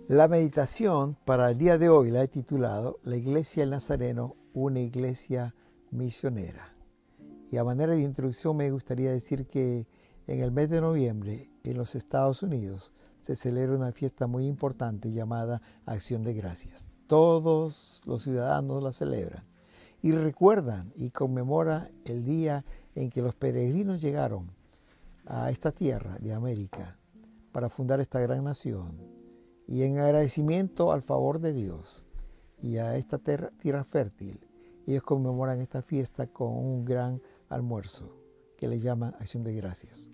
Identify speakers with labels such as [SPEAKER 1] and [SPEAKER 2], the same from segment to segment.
[SPEAKER 1] La meditación para el día de hoy la he titulado La Iglesia del Nazareno, una iglesia misionera. Y a manera de introducción me gustaría decir que en el mes de noviembre en los Estados Unidos se celebra una fiesta muy importante llamada Acción de Gracias. Todos los ciudadanos la celebran y recuerdan y conmemoran el día en que los peregrinos llegaron a esta tierra de América para fundar esta gran nación. Y en agradecimiento al favor de Dios y a esta tierra fértil, ellos conmemoran esta fiesta con un gran almuerzo que le llaman Acción de Gracias.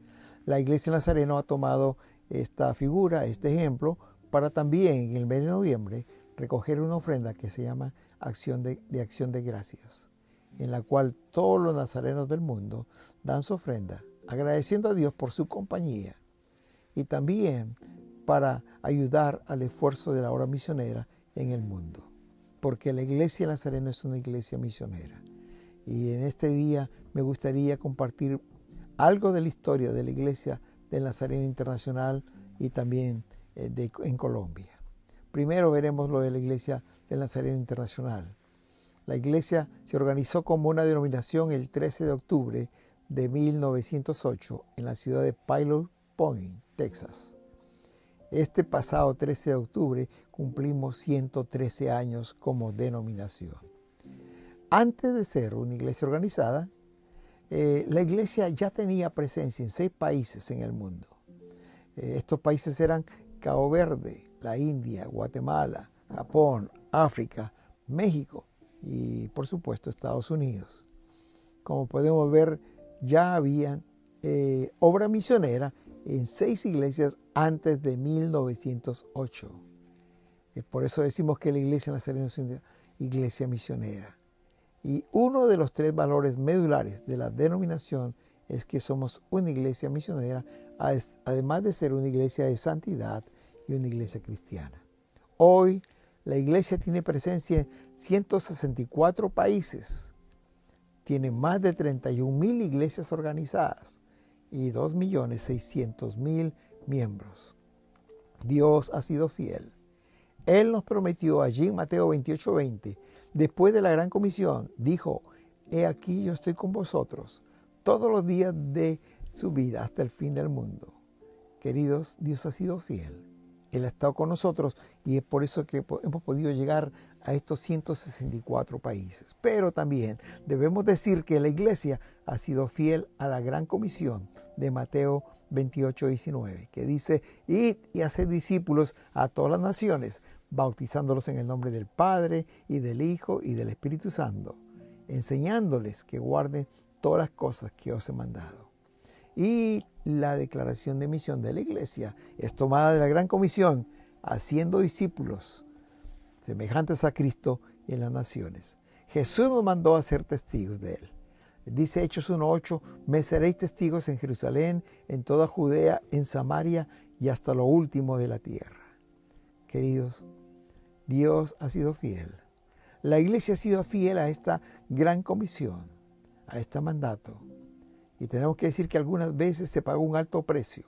[SPEAKER 1] La Iglesia Nazareno ha tomado esta figura, este ejemplo, para también en el mes de noviembre recoger una ofrenda que se llama Acción de Gracias, en la cual todos los nazarenos del mundo dan su ofrenda, agradeciendo a Dios por su compañía y también para ayudar al esfuerzo de la obra misionera en el mundo. Porque la Iglesia Nazareno es una iglesia misionera. Y en este día me gustaría compartir algo de la historia de la Iglesia del Nazareno Internacional y también en Colombia. Primero veremos lo de la Iglesia del Nazareno Internacional. La iglesia se organizó como una denominación el 13 de octubre de 1908 en la ciudad de Pilot Point, Texas. Este pasado 13 de octubre cumplimos 113 años como denominación. Antes de ser una iglesia organizada, la iglesia ya tenía presencia en 6 países en el mundo. Estos países eran Cabo Verde, la India, Guatemala, Japón, África, México y por supuesto Estados Unidos. Como podemos ver, ya había obra misionera en 6 iglesias antes de 1908. Por eso decimos que la Iglesia Nazareno es una iglesia misionera. Y uno de los 3 valores medulares de la denominación es que somos una iglesia misionera, además de ser una iglesia de santidad y una iglesia cristiana. Hoy la iglesia tiene presencia en 164 países, tiene más de 31,000 iglesias organizadas y 2,600,000 miembros. Dios ha sido fiel. Él nos prometió allí en Mateo 28:20, después de la gran comisión, dijo: he aquí yo estoy con vosotros todos los días de su vida hasta el fin del mundo. Queridos, Dios ha sido fiel. Él ha estado con nosotros y es por eso que hemos podido llegar a estos 164 países. Pero también debemos decir que la iglesia ha sido fiel a la gran comisión de Mateo 28:19, que dice: id y haced discípulos a todas las naciones, bautizándolos en el nombre del Padre y del Hijo y del Espíritu Santo, enseñándoles que guarden todas las cosas que os he mandado. Y la declaración de misión de la iglesia es tomada de la gran comisión, haciendo discípulos semejantes a Cristo en las naciones. Jesús nos mandó a ser testigos de él. Dice Hechos 1:8, me seréis testigos en Jerusalén, en toda Judea, en Samaria y hasta lo último de la tierra. Queridos, Dios ha sido fiel. La iglesia ha sido fiel a esta gran comisión, a este mandato. Y tenemos que decir que algunas veces se pagó un alto precio.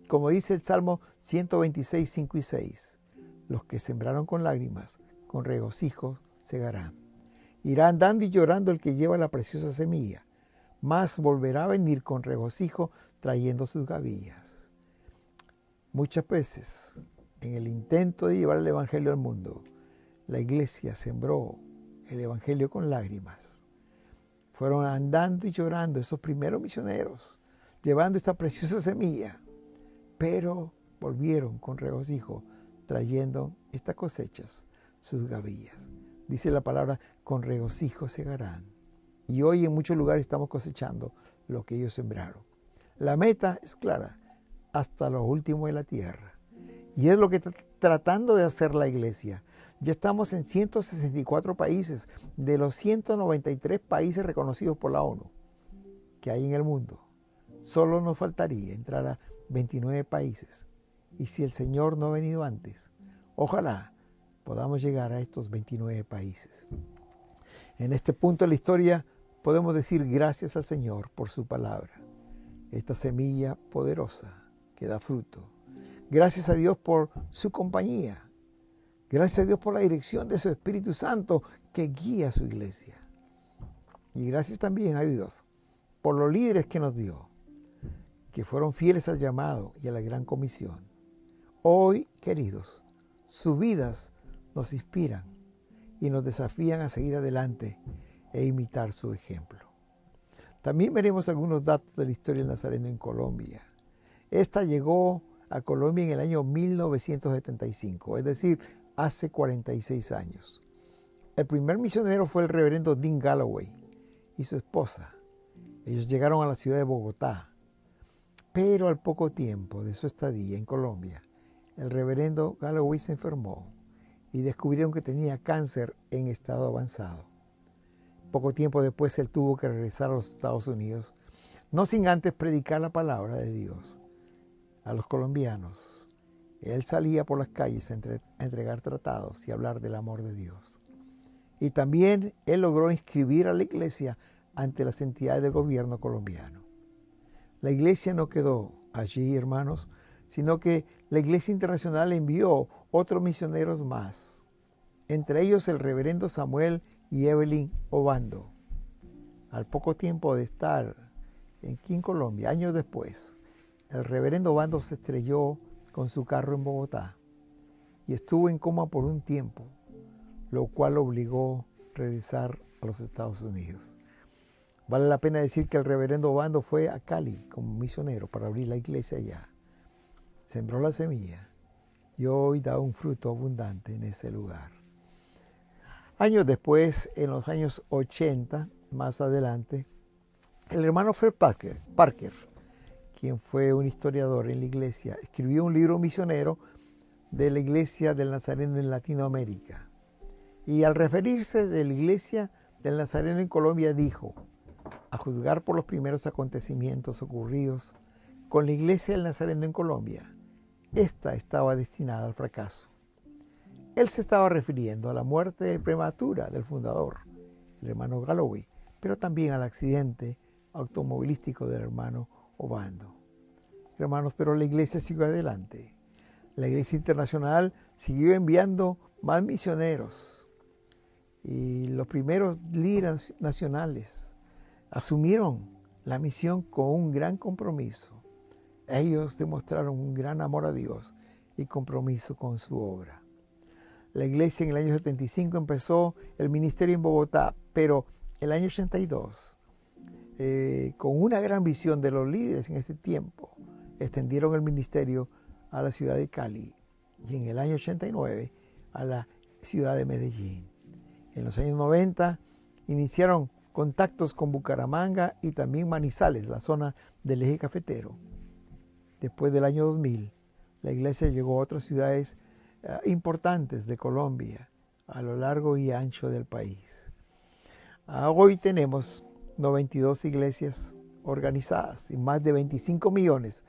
[SPEAKER 1] Como dice el Salmo 126, 5 y 6, los que sembraron con lágrimas, con regocijo segarán. Irá andando y llorando el que lleva la preciosa semilla, mas volverá a venir con regocijo trayendo sus gavillas. Muchas veces, en el intento de llevar el evangelio al mundo, la iglesia sembró el evangelio con lágrimas. Fueron andando y llorando esos primeros misioneros, llevando esta preciosa semilla, pero volvieron con regocijo, trayendo estas cosechas, sus gavillas. Dice la palabra, con regocijo segarán. Y hoy en muchos lugares estamos cosechando lo que ellos sembraron. La meta es clara, hasta lo último de la tierra. Y es lo que está tratando de hacer la iglesia. Ya estamos en 164 países de los 193 países reconocidos por la ONU que hay en el mundo. Solo nos faltaría entrar a 29 países. Y si el Señor no ha venido antes, ojalá podamos llegar a estos 29 países. En este punto de la historia podemos decir gracias al Señor por su palabra. Esta semilla poderosa que da fruto. Gracias a Dios por su compañía. Gracias a Dios por la dirección de su Espíritu Santo que guía a su iglesia. Y gracias también a Dios por los líderes que nos dio, que fueron fieles al llamado y a la gran comisión. Hoy, queridos, sus vidas nos inspiran y nos desafían a seguir adelante e imitar su ejemplo. También veremos algunos datos de la historia del Nazareno en Colombia. Esta llegó a Colombia en el año 1975, es decir, hace 46 años. El primer misionero fue el reverendo Dean Galloway y su esposa. Ellos llegaron a la ciudad de Bogotá, pero al poco tiempo de su estadía en Colombia, el reverendo Galloway se enfermó y descubrieron que tenía cáncer en estado avanzado. Poco tiempo después él tuvo que regresar a los Estados Unidos, no sin antes predicar la palabra de Dios a los colombianos. Él salía por las calles a entregar tratados y hablar del amor de Dios. Y también él logró inscribir a la iglesia ante las entidades del gobierno colombiano. La iglesia no quedó allí, hermanos, sino que la Iglesia Internacional envió otros misioneros más, entre ellos el reverendo Samuel y Evelyn Obando. Al poco tiempo de estar aquí en Colombia, años después, el reverendo Obando se estrelló con su carro en Bogotá y estuvo en coma por un tiempo, lo cual lo obligó a regresar a los Estados Unidos. Vale la pena decir que el reverendo Obando fue a Cali como misionero para abrir la iglesia allá. Sembró la semilla y hoy da un fruto abundante en ese lugar. Años después, en los años 80, más adelante, el hermano Fred Parker, quien fue un historiador en la iglesia, escribió un libro misionero de la iglesia del Nazareno en Latinoamérica. Y al referirse de la iglesia del Nazareno en Colombia dijo: a juzgar por los primeros acontecimientos ocurridos con la iglesia del Nazareno en Colombia, esta estaba destinada al fracaso. Él se estaba refiriendo a la muerte prematura del fundador, el hermano Galloway, pero también al accidente automovilístico del hermano Obando. Hermanos, pero la iglesia siguió adelante. La iglesia internacional siguió enviando más misioneros. Y los primeros líderes nacionales asumieron la misión con un gran compromiso. Ellos demostraron un gran amor a Dios y compromiso con su obra. La iglesia en el año 75 empezó el ministerio en Bogotá, pero el año 82, con una gran visión de los líderes en ese tiempo, extendieron el ministerio a la ciudad de Cali y en el año 89 a la ciudad de Medellín. En los años 90 iniciaron contactos con Bucaramanga y también Manizales, la zona del eje cafetero. Después del año 2000, la iglesia llegó a otras ciudades importantes de Colombia, a lo largo y ancho del país. Hoy tenemos 92 iglesias organizadas y más de 25 millones,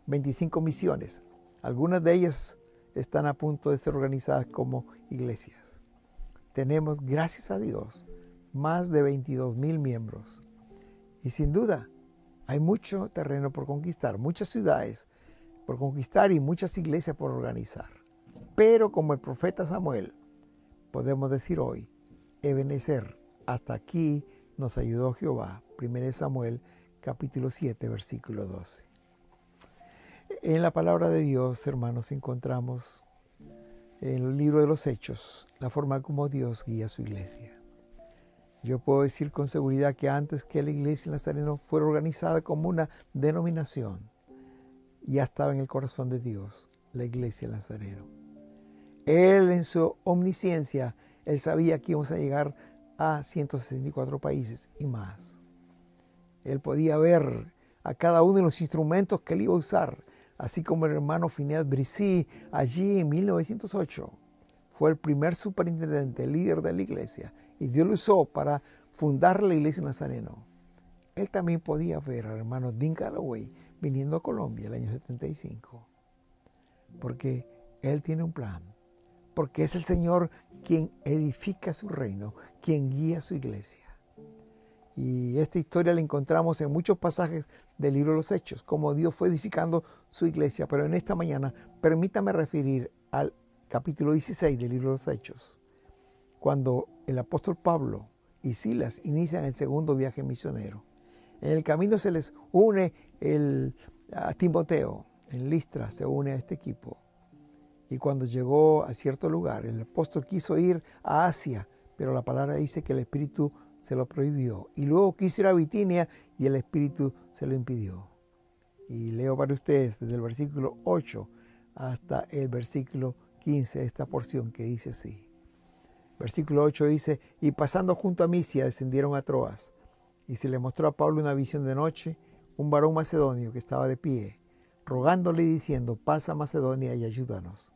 [SPEAKER 1] 25 misiones. Algunas de ellas están a punto de ser organizadas como iglesias. Tenemos, gracias a Dios, más de 22,000 miembros. Y sin duda, hay mucho terreno por conquistar, muchas ciudades por conquistar y muchas iglesias por organizar. Pero como el profeta Samuel, podemos decir hoy, Ebenezer, hasta aquí nos ayudó Jehová. 1 Samuel, capítulo 7, versículo 12. En la palabra de Dios, hermanos, encontramos en el libro de los Hechos la forma como Dios guía a su iglesia. Yo puedo decir con seguridad que antes que la iglesia nazareno fuera organizada como una denominación, ya estaba en el corazón de Dios la iglesia nazareno. Él en su omnisciencia, Él sabía que íbamos a llegar a 164 países y más. Él podía ver a cada uno de los instrumentos que Él iba a usar, así como el hermano Phineas Brissi allí en 1908. Fue el primer superintendente, líder de la iglesia, y Dios lo usó para fundar la iglesia nazareno. Él también podía ver al hermano Dean Galloway viniendo a Colombia el año 75. Porque Él tiene un plan. Porque es el Señor quien edifica su reino, quien guía su iglesia. Y esta historia la encontramos en muchos pasajes del libro de los Hechos, como Dios fue edificando su iglesia. Pero en esta mañana, permítame referir al capítulo 16 del libro de los Hechos, cuando el apóstol Pablo y Silas inician el segundo viaje misionero. En el camino se les une a Timoteo. En Listra se une a este equipo. Y cuando llegó a cierto lugar, el apóstol quiso ir a Asia, pero la palabra dice que el Espíritu se lo prohibió. Y luego quiso ir a Bitinia y el Espíritu se lo impidió. Y leo para ustedes desde el versículo 8 hasta el versículo 15 esta porción que dice así. Versículo 8 dice: y pasando junto a Misia descendieron a Troas. Y se le mostró a Pablo una visión de noche, un varón macedonio que estaba de pie, rogándole y diciendo: pasa a Macedonia y ayúdanos.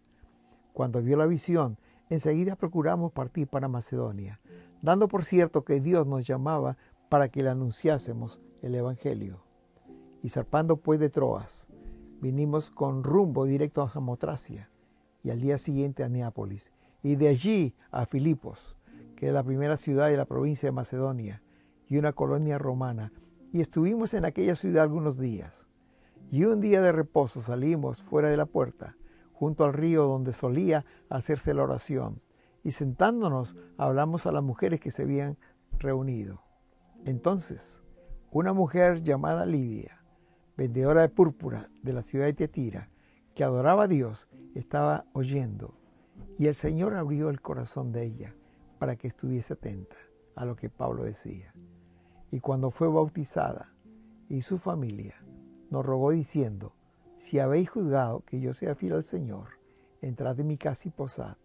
[SPEAKER 1] Cuando vio la visión, enseguida procuramos partir para Macedonia, dando por cierto que Dios nos llamaba para que le anunciásemos el Evangelio. Y zarpando pues de Troas, vinimos con rumbo directo a Samotracia, y al día siguiente a Neápolis, y de allí a Filipos, que es la primera ciudad de la provincia de Macedonia, y una colonia romana, y estuvimos en aquella ciudad algunos días. Y un día de reposo salimos fuera de la puerta, junto al río donde solía hacerse la oración, y sentándonos hablamos a las mujeres que se habían reunido. Entonces, una mujer llamada Lidia, vendedora de púrpura de la ciudad de Tiatira, que adoraba a Dios, estaba oyendo, y el Señor abrió el corazón de ella para que estuviese atenta a lo que Pablo decía. Y cuando fue bautizada, y su familia nos rogó diciendo: si habéis juzgado que yo sea fiel al Señor, entrad en mi casa y posad.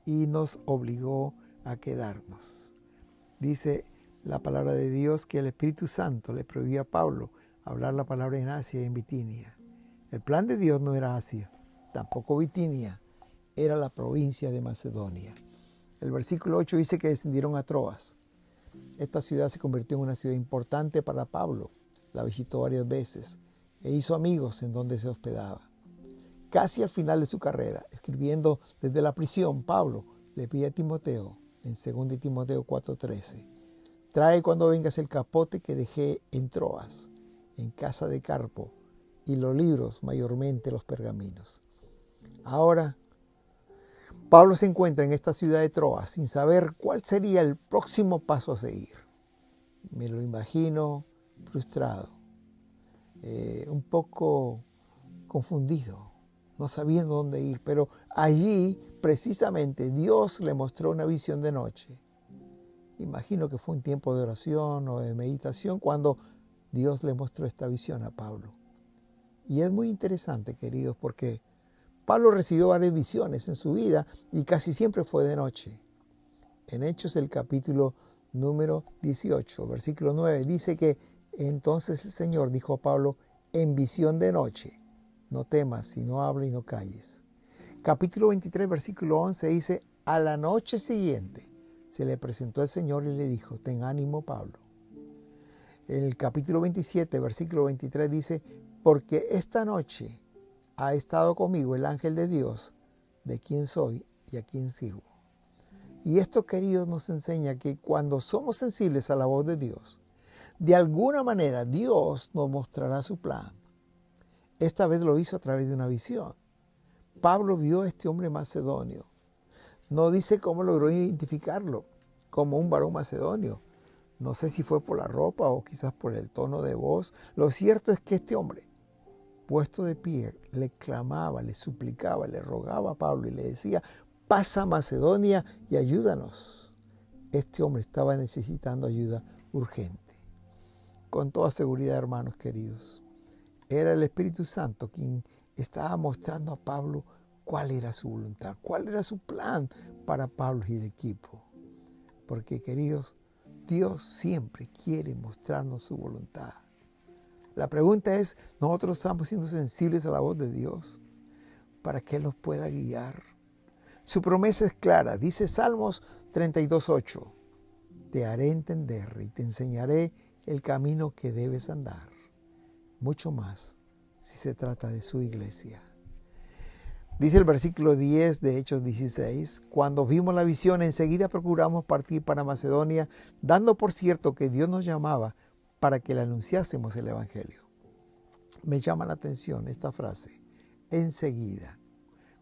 [SPEAKER 1] Y nos obligó a quedarnos. Dice la palabra de Dios que el Espíritu Santo le prohibió a Pablo hablar la palabra en Asia y en Bitinia. El plan de Dios no era Asia, tampoco Bitinia, era la provincia de Macedonia. El versículo 8 dice que descendieron a Troas. Esta ciudad se convirtió en una ciudad importante para Pablo. La visitó varias veces e hizo amigos en donde se hospedaba. Casi al final de su carrera, escribiendo desde la prisión, Pablo le pide a Timoteo, en 2 Timoteo 4:13, trae cuando vengas el capote que dejé en Troas, en casa de Carpo, y los libros, mayormente los pergaminos. Ahora, Pablo se encuentra en esta ciudad de Troas sin saber cuál sería el próximo paso a seguir. Me lo imagino frustrado, un poco confundido, no sabiendo dónde ir, pero allí precisamente Dios le mostró una visión de noche. Imagino que fue un tiempo de oración o de meditación cuando Dios le mostró esta visión a Pablo. Y es muy interesante, queridos, porque Pablo recibió varias visiones en su vida y casi siempre fue de noche. En Hechos, el capítulo número 18, versículo 9, dice que entonces el Señor dijo a Pablo en visión de noche: no temas, sino habla y no calles. Capítulo 23, versículo 11 dice: a la noche siguiente se le presentó el Señor y le dijo: ten ánimo, Pablo. En el capítulo 27, versículo 23 dice: porque esta noche ha estado conmigo el ángel de Dios, de quien soy y a quien sirvo. Y esto, queridos, nos enseña que cuando somos sensibles a la voz de Dios, de alguna manera Dios nos mostrará su plan. Esta vez lo hizo a través de una visión. Pablo vio a este hombre macedonio. No dice cómo logró identificarlo como un varón macedonio. No sé si fue por la ropa o quizás por el tono de voz. Lo cierto es que este hombre, puesto de pie, le clamaba, le suplicaba, le rogaba a Pablo y le decía: pasa a Macedonia y ayúdanos. Este hombre estaba necesitando ayuda urgente. Con toda seguridad, hermanos queridos, era el Espíritu Santo quien estaba mostrando a Pablo cuál era su voluntad, cuál era su plan para Pablo y el equipo. Porque, queridos, Dios siempre quiere mostrarnos su voluntad. La pregunta es, ¿nosotros estamos siendo sensibles a la voz de Dios para que Él nos pueda guiar? Su promesa es clara, dice Salmos 32:8, te haré entender y te enseñaré el camino que debes andar. Mucho más si se trata de su iglesia. Dice el versículo 10 de Hechos 16, cuando vimos la visión, enseguida procuramos partir para Macedonia, dando por cierto que Dios nos llamaba para que le anunciásemos el Evangelio. Me llama la atención esta frase, enseguida.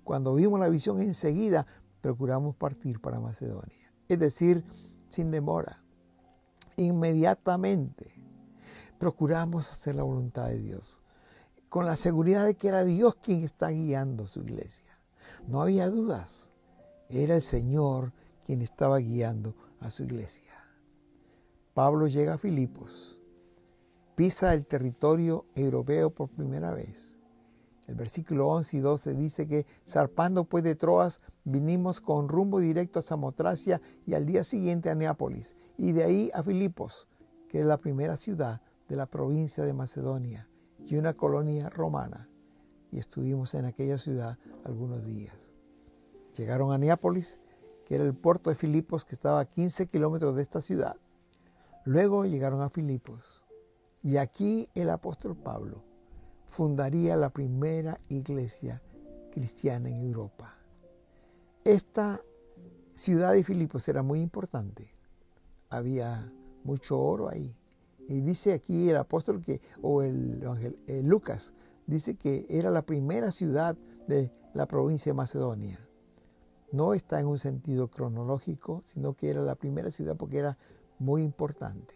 [SPEAKER 1] Cuando vimos la visión, enseguida procuramos partir para Macedonia. Es decir, sin demora, inmediatamente procuramos hacer la voluntad de Dios, con la seguridad de que era Dios quien está guiando su iglesia. No había dudas, era el Señor quien estaba guiando a su iglesia. Pablo llega a Filipos, pisa el territorio europeo por primera vez. El versículo 11 y 12 dice que zarpando pues de Troas, vinimos con rumbo directo a Samotracia y al día siguiente a Neápolis, y de ahí a Filipos, que es la primera ciudad de la provincia de Macedonia y una colonia romana, y estuvimos en aquella ciudad algunos días. Llegaron a Neápolis, que era el puerto de Filipos, que estaba a 15 kilómetros de esta ciudad. Luego llegaron a Filipos, y aquí el apóstol Pablo fundaría la primera iglesia cristiana en Europa. Esta ciudad de Filipos era muy importante, había mucho oro ahí. Y dice aquí el apóstol Lucas, dice que era la primera ciudad de la provincia de Macedonia. No está en un sentido cronológico, sino que era la primera ciudad porque era muy importante.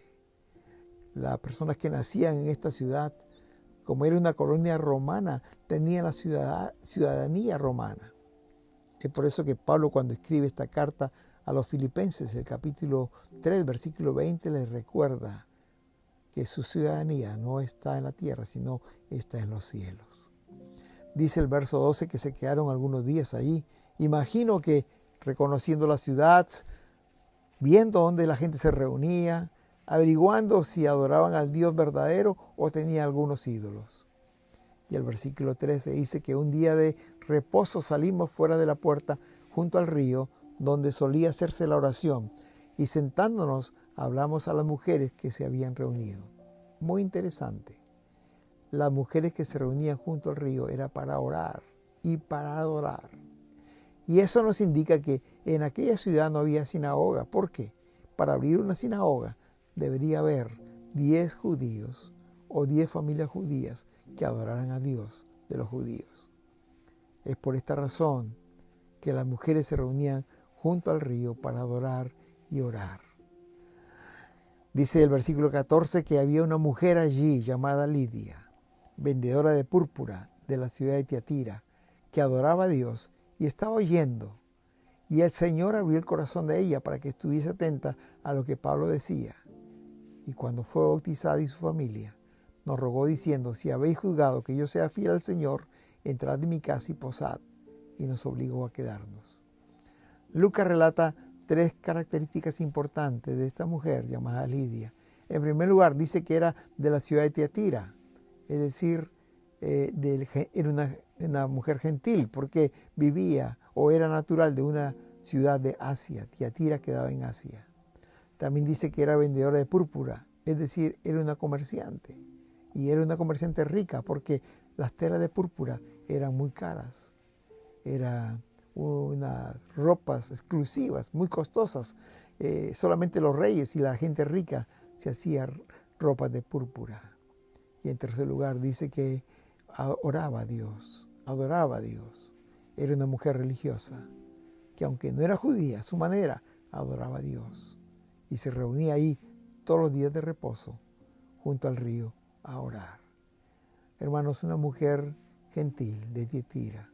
[SPEAKER 1] Las personas que nacían en esta ciudad, como era una colonia romana, tenían la ciudadanía romana. Es por eso que Pablo, cuando escribe esta carta a los filipenses, el capítulo 3, versículo 20, les recuerda que su ciudadanía no está en la tierra, sino está en los cielos. Dice el verso 12 que se quedaron algunos días allí. Imagino que reconociendo la ciudad, viendo dónde la gente se reunía, averiguando si adoraban al Dios verdadero o tenían algunos ídolos. Y el versículo 13 dice que un día de reposo salimos fuera de la puerta junto al río donde solía hacerse la oración, y sentándonos hablamos a las mujeres que se habían reunido. Muy interesante. Las mujeres que se reunían junto al río era para orar y para adorar. Y eso nos indica que en aquella ciudad no había sinagoga. ¿Por qué? Para abrir una sinagoga debería haber 10 judíos o 10 familias judías que adoraran a Dios de los judíos. Es por esta razón que las mujeres se reunían junto al río para adorar y orar. Dice el versículo 14 que había una mujer allí llamada Lidia, vendedora de púrpura de la ciudad de Tiatira, que adoraba a Dios y estaba oyendo. Y el Señor abrió el corazón de ella para que estuviese atenta a lo que Pablo decía. Y cuando fue bautizada y su familia, nos rogó diciendo, si habéis juzgado que yo sea fiel al Señor, entrad en mi casa y posad. Y nos obligó a quedarnos. Lucas relata 3 características importantes de esta mujer llamada Lidia. En primer lugar, dice que era de la ciudad de Tiatira, es decir, era una mujer gentil, porque vivía o era natural de una ciudad de Asia. Tiatira quedaba en Asia. También dice que era vendedora de púrpura, es decir, era una comerciante. Y era una comerciante rica, porque las telas de púrpura eran muy caras. Eran unas ropas exclusivas, muy costosas. Solamente los reyes y la gente rica se hacían ropas de púrpura. Y en tercer lugar dice que oraba a Dios, adoraba a Dios. Era una mujer religiosa, que aunque no era judía, a su manera, adoraba a Dios. Y se reunía ahí todos los días de reposo, junto al río, a orar. Hermanos, una mujer gentil de Tiatira,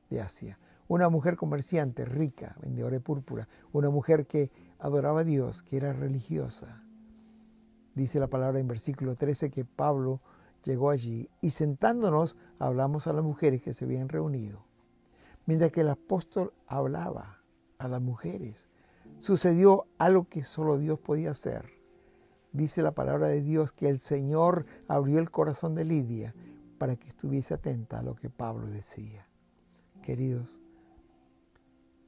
[SPEAKER 1] de Asia. Una mujer comerciante, rica, vendedora de púrpura. Una mujer que adoraba a Dios, que era religiosa. Dice la palabra en versículo 13 que Pablo llegó allí y sentándonos hablamos a las mujeres que se habían reunido. Mientras que el apóstol hablaba a las mujeres, sucedió algo que solo Dios podía hacer. Dice la palabra de Dios que el Señor abrió el corazón de Lidia para que estuviese atenta a lo que Pablo decía. Queridos,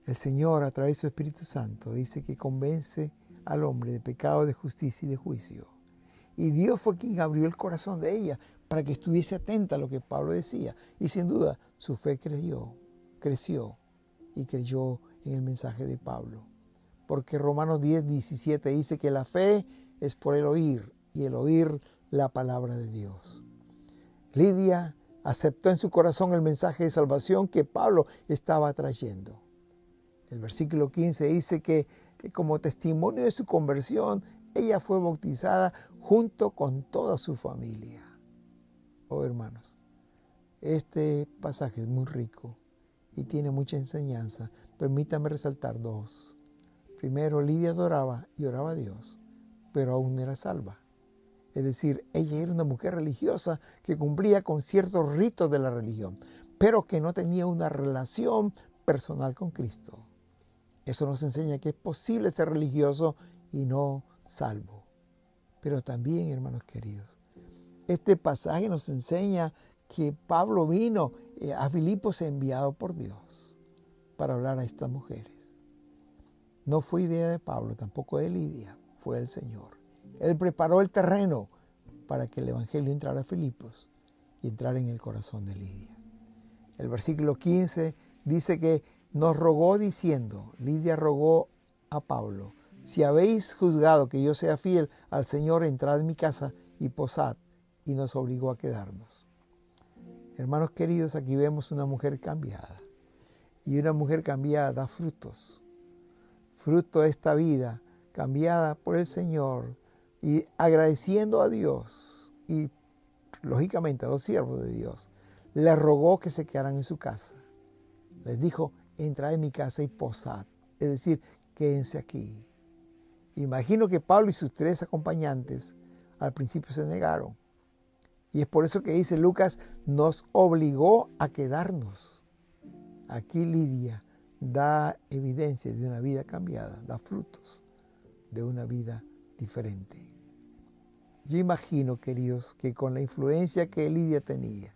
[SPEAKER 1] el Señor a través de su Espíritu Santo dice que convence al hombre de pecado, de justicia y de juicio. Y Dios fue quien abrió el corazón de ella para que estuviese atenta a lo que Pablo decía. Y sin duda su fe creció y creyó en el mensaje de Pablo. Porque Romanos 10:17 dice que la fe es por el oír y el oír la palabra de Dios. Lidia aceptó en su corazón el mensaje de salvación que Pablo estaba trayendo. El versículo 15 dice que como testimonio de su conversión, ella fue bautizada junto con toda su familia. Oh, hermanos, este pasaje es muy rico y tiene mucha enseñanza. Permítame resaltar dos. Primero, Lidia adoraba y oraba a Dios, pero aún no era salva. Es decir, ella era una mujer religiosa que cumplía con ciertos ritos de la religión, pero que no tenía una relación personal con Cristo. Eso nos enseña que es posible ser religioso y no salvo. Pero también, hermanos queridos, este pasaje nos enseña que Pablo vino a Filipos enviado por Dios para hablar a estas mujeres. No fue idea de Pablo, tampoco de Lidia, fue el Señor. Él preparó el terreno para que el evangelio entrara a Filipos y entrara en el corazón de Lidia. El versículo 15 dice que nos rogó diciendo, Lidia rogó a Pablo, si habéis juzgado que yo sea fiel al Señor, entrad en mi casa y posad, y nos obligó a quedarnos. Hermanos queridos, aquí vemos una mujer cambiada, y una mujer cambiada da frutos. Fruto de esta vida cambiada por el Señor y agradeciendo a Dios y lógicamente a los siervos de Dios, les rogó que se quedaran en su casa. Les dijo, entrad en mi casa y posad, es decir, quédense aquí. Imagino que Pablo y sus 3 acompañantes al principio se negaron. Y es por eso que dice Lucas, nos obligó a quedarnos. Aquí Lidia da evidencia de una vida cambiada, da frutos de una vida diferente. Yo imagino, queridos, que con la influencia que Lidia tenía,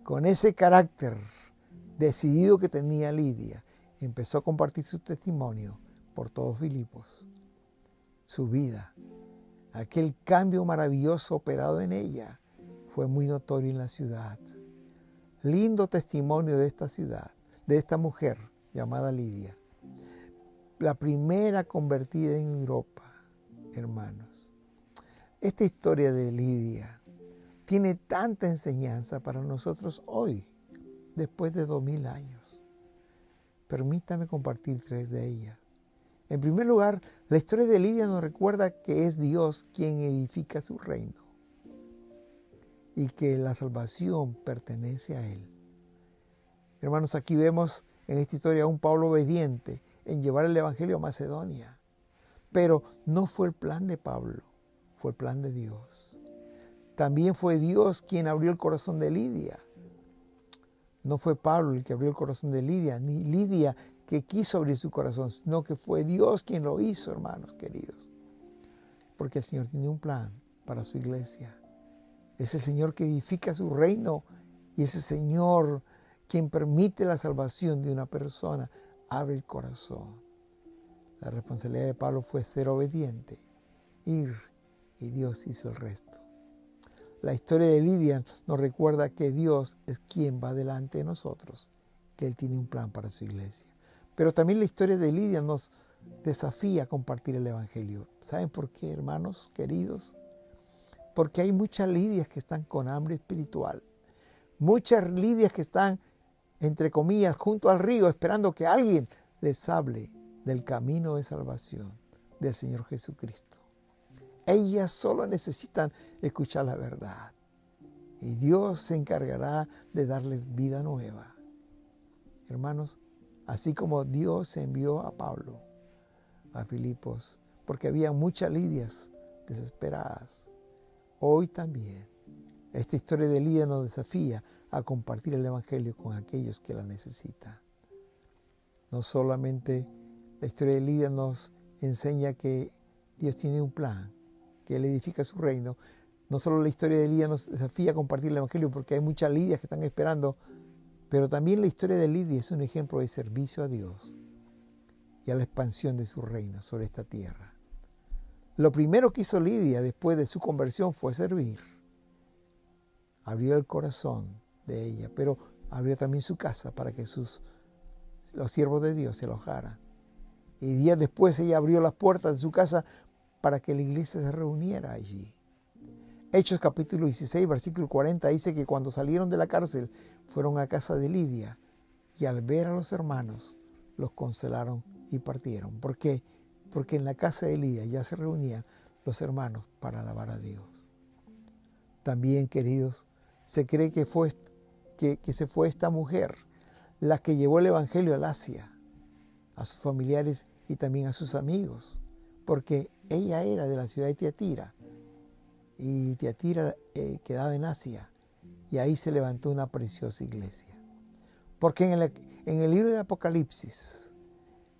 [SPEAKER 1] con ese carácter decidido que tenía Lidia, empezó a compartir su testimonio por todos Filipos. Su vida, aquel cambio maravilloso operado en ella, fue muy notorio en la ciudad. Lindo testimonio de esta ciudad, de esta mujer llamada Lidia. La primera convertida en Europa, hermanos. Esta historia de Lidia tiene tanta enseñanza para nosotros hoy, después de 2000 años. Permítame compartir 3 de ellas. En primer lugar, la historia de Lidia nos recuerda que es Dios quien edifica su reino y que la salvación pertenece a Él. Hermanos, aquí vemos en esta historia a un Pablo obediente en llevar el Evangelio a Macedonia. Pero no fue el plan de Pablo, fue el plan de Dios. También fue Dios quien abrió el corazón de Lidia. No fue Pablo el que abrió el corazón de Lidia, ni Lidia que quiso abrir su corazón, sino que fue Dios quien lo hizo, hermanos queridos. Porque el Señor tiene un plan para su iglesia. Es el Señor que edifica su reino y es el Señor quien permite la salvación de una persona, abre el corazón. La responsabilidad de Pablo fue ser obediente, ir, y Dios hizo el resto. La historia de Lidia nos recuerda que Dios es quien va delante de nosotros, que Él tiene un plan para su iglesia. Pero también la historia de Lidia nos desafía a compartir el Evangelio. ¿Saben por qué, hermanos queridos? Porque hay muchas Lidias que están con hambre espiritual. Muchas Lidias que están, entre comillas, junto al río, esperando que alguien les hable del camino de salvación del Señor Jesucristo. Ellas solo necesitan escuchar la verdad. Y Dios se encargará de darles vida nueva. Hermanos, así como Dios envió a Pablo a Filipos, porque había muchas Lidias desesperadas, hoy también esta historia de Lidia nos desafía a compartir el Evangelio con aquellos que la necesitan. No solamente la historia de Lidia nos enseña que Dios tiene un plan, que Él edifica su reino. No solo la historia de Lidia nos desafía a compartir el Evangelio porque hay muchas Lidias que están esperando, pero también la historia de Lidia es un ejemplo de servicio a Dios y a la expansión de su reino sobre esta tierra. Lo primero que hizo Lidia después de su conversión fue servir. Abrió el corazón de ella, pero abrió también su casa para que sus los siervos de Dios se alojaran. Y días después ella abrió las puertas de su casa para que la iglesia se reuniera allí. Hechos capítulo 16, versículo 40 dice que cuando salieron de la cárcel fueron a casa de Lidia y al ver a los hermanos los consolaron y partieron. ¿Por qué? Porque en la casa de Lidia ya se reunían los hermanos para alabar a Dios. También, queridos, se cree que se fue esta mujer la que llevó el evangelio al Asia, a sus familiares y también a sus amigos, porque ella era de la ciudad de Tiatira, y Tiatira quedaba en Asia, y ahí se levantó una preciosa iglesia. Porque en el libro de Apocalipsis,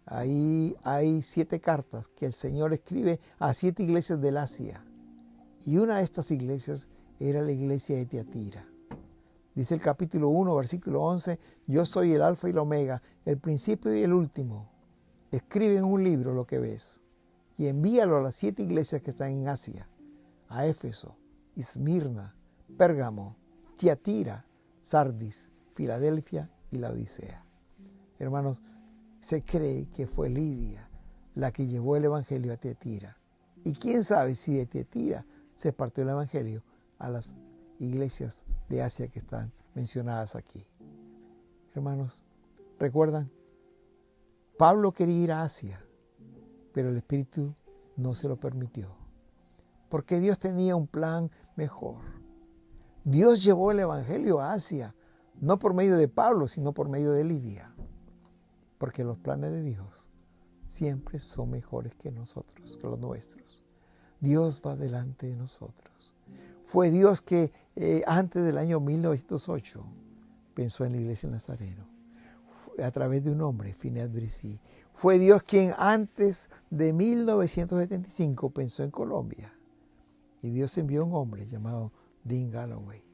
[SPEAKER 1] ahí hay 7 cartas que el Señor escribe a 7 iglesias del Asia, y una de estas iglesias era la iglesia de Tiatira. Dice el capítulo 1, versículo 11, yo soy el alfa y el omega, el principio y el último. Escribe en un libro lo que ves y envíalo a las 7 iglesias que están en Asia, a Éfeso, Esmirna, Pérgamo, Tiatira, Sardis, Filadelfia y Laodicea. Hermanos, se cree que fue Lidia la que llevó el evangelio a Tiatira. Y quién sabe si de Tiatira se partió el evangelio a las iglesias de Asia que están mencionadas aquí. Hermanos, ¿recuerdan? Pablo quería ir a Asia, pero el Espíritu no se lo permitió, porque Dios tenía un plan mejor. Dios llevó el evangelio a Asia, no por medio de Pablo, sino por medio de Lidia, porque los planes de Dios siempre son mejores que nosotros, que los nuestros. Dios va delante de nosotros. Fue Dios que antes del año 1908 pensó en la iglesia del Nazareno, a través de un hombre, Phineas Bresee. Fue Dios quien antes de 1975 pensó en Colombia. Y Dios envió un hombre llamado Dean Galloway.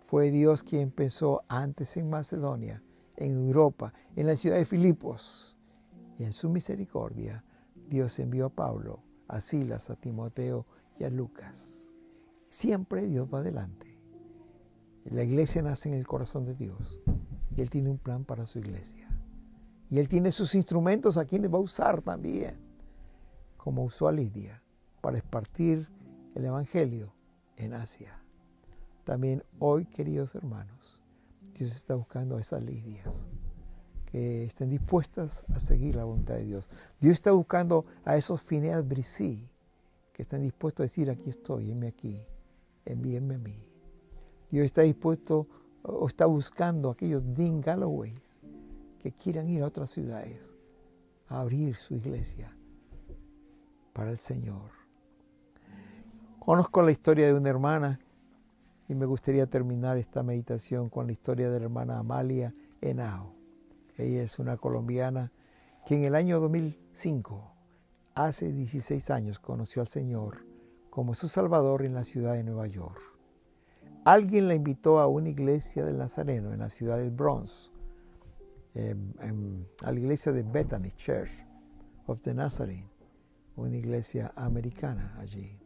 [SPEAKER 1] Fue Dios quien pensó antes en Macedonia, en Europa, en la ciudad de Filipos. Y en su misericordia, Dios envió a Pablo, a Silas, a Timoteo y a Lucas. Siempre Dios va adelante. La iglesia nace en el corazón de Dios y Él tiene un plan para su iglesia. Y Él tiene sus instrumentos a quienes va a usar también, como usó a Lidia, para esparcir el evangelio en Asia. También hoy, queridos hermanos, Dios está buscando a esas Lidias que estén dispuestas a seguir la voluntad de Dios. Dios está buscando a esos Phineas Bresee que están dispuestos a decir, aquí estoy, heme aquí, envíenme a mí. Dios está dispuesto o está buscando a aquellos Dean Galloway que quieran ir a otras ciudades a abrir su iglesia para el Señor. Conozco la historia de una hermana y me gustaría terminar esta meditación con la historia de la hermana Amalia Henao. Ella es una colombiana que en el año 2005, hace 16 años, conoció al Señor como su Salvador en la ciudad de Nueva York. Alguien la invitó a una iglesia del Nazareno en la ciudad del Bronx, a la iglesia de Bethany Church of the Nazarene, una iglesia americana allí.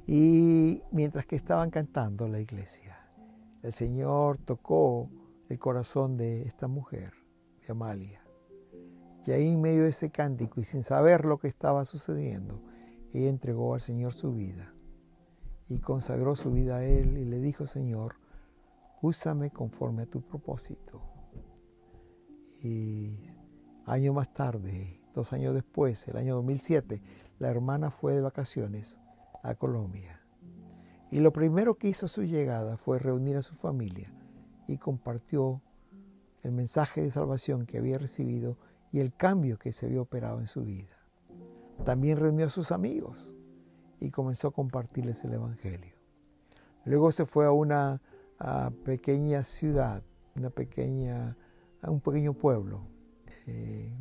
[SPEAKER 1] Y mientras que estaban cantando la iglesia, el Señor tocó el corazón de esta mujer, de Amalia. Y ahí en medio de ese cántico y sin saber lo que estaba sucediendo, ella entregó al Señor su vida y consagró su vida a Él y le dijo, Señor, úsame conforme a tu propósito. Y años más tarde, 2 años después, el año 2007, la hermana fue de vacaciones a Colombia. Y lo primero que hizo a su llegada fue reunir a su familia y compartió el mensaje de salvación que había recibido y el cambio que se había operado en su vida. También reunió a sus amigos y comenzó a compartirles el evangelio. Luego se fue a una pequeña ciudad, a un pequeño pueblo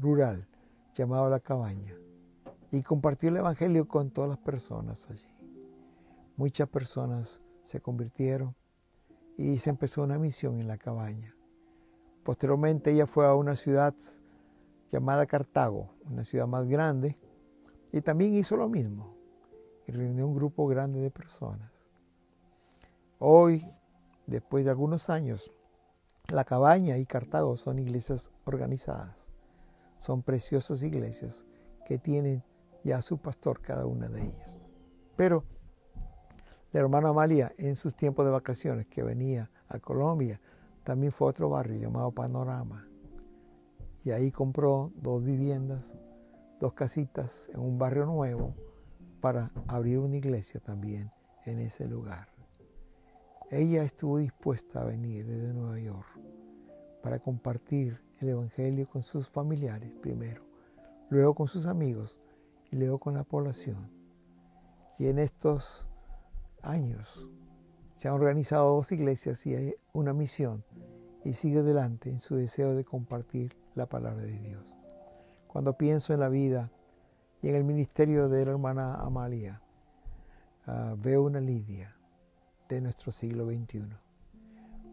[SPEAKER 1] rural llamado La Cabaña y compartió el evangelio con todas las personas allí. Muchas personas se convirtieron y se empezó una misión en La Cabaña. Posteriormente ella fue a una ciudad llamada Cartago, una ciudad más grande, y también hizo lo mismo y reunió un grupo grande de personas. Hoy, después de algunos años, La Cabaña y Cartago son iglesias organizadas. Son preciosas iglesias que tienen ya a su pastor cada una de ellas. Pero la hermana Amalia, en sus tiempos de vacaciones que venía a Colombia, también fue a otro barrio llamado Panorama. Y ahí compró 2 viviendas, 2 casitas en un barrio nuevo para abrir una iglesia también en ese lugar. Ella estuvo dispuesta a venir desde Nueva York para compartir el Evangelio con sus familiares primero, luego con sus amigos y luego con la población. Y en estos años se han organizado 2 iglesias y hay una misión y sigue adelante en su deseo de compartir la palabra de Dios. Cuando pienso en la vida y en el ministerio de la hermana Amalia, veo una Lidia de nuestro siglo XXI.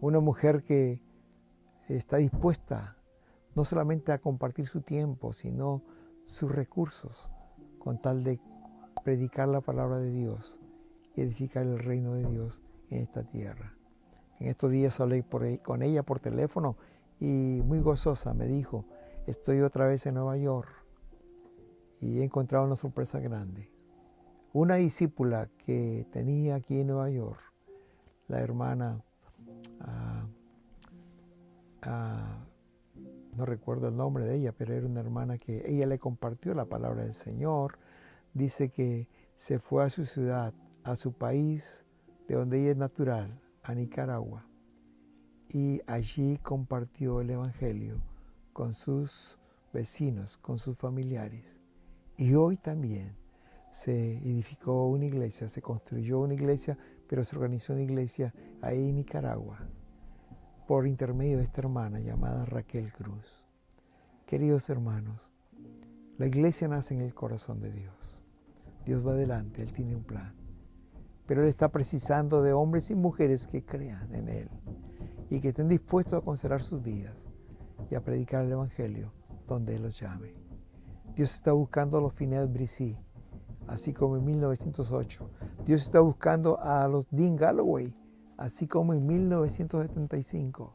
[SPEAKER 1] Una mujer que está dispuesta no solamente a compartir su tiempo, sino sus recursos, con tal de predicar la palabra de Dios y edificar el reino de Dios en esta tierra. En estos días hablé con ella por teléfono y muy gozosa me dijo, estoy otra vez en Nueva York y he encontrado una sorpresa grande. Una discípula que tenía aquí en Nueva York, la hermana, no recuerdo el nombre de ella, pero era una hermana que ella le compartió la palabra del Señor. Dice que se fue a su ciudad, a su país, de donde ella es natural, a Nicaragua. Y allí compartió el Evangelio con sus vecinos, con sus familiares. Y hoy también se edificó una iglesia, se construyó una iglesia, pero se organizó una iglesia ahí en Nicaragua, por intermedio de esta hermana llamada Raquel Cruz. Queridos hermanos, la iglesia nace en el corazón de Dios. Dios va adelante, Él tiene un plan. Pero Él está precisando de hombres y mujeres que crean en Él y que estén dispuestos a considerar sus vidas y a predicar el Evangelio donde Él los llame. Dios está buscando a los Phineas Bresee, así como en 1908. Dios está buscando a los Dean Galloway, así como en 1975.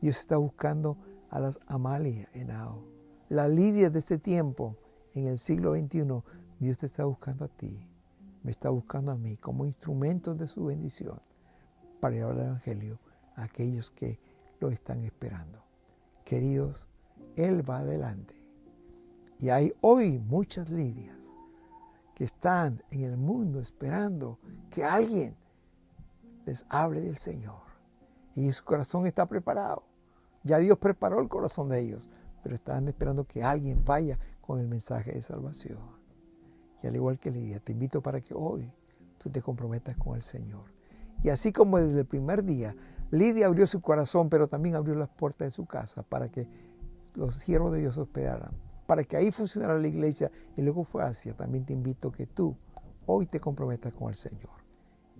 [SPEAKER 1] Dios está buscando a las Amalia Henao, la Lidia de este tiempo, en el siglo XXI. Dios te está buscando a ti, me está buscando a mí como instrumentos de su bendición para llevar el Evangelio a aquellos que lo están esperando. Queridos, Él va adelante. Y hay hoy muchas Lidias que están en el mundo esperando que alguien les hable del Señor. Y su corazón está preparado. Ya Dios preparó el corazón de ellos, pero están esperando que alguien vaya con el mensaje de salvación. Y al igual que Lidia, te invito para que hoy tú te comprometas con el Señor. Y así como desde el primer día, Lidia abrió su corazón, pero también abrió las puertas de su casa para que los siervos de Dios hospedaran, para que ahí funcionara la iglesia y luego fue hacia. También te invito que tú hoy te comprometas con el Señor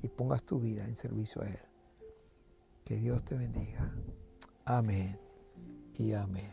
[SPEAKER 1] y pongas tu vida en servicio a Él. Que Dios te bendiga. Amén y amén.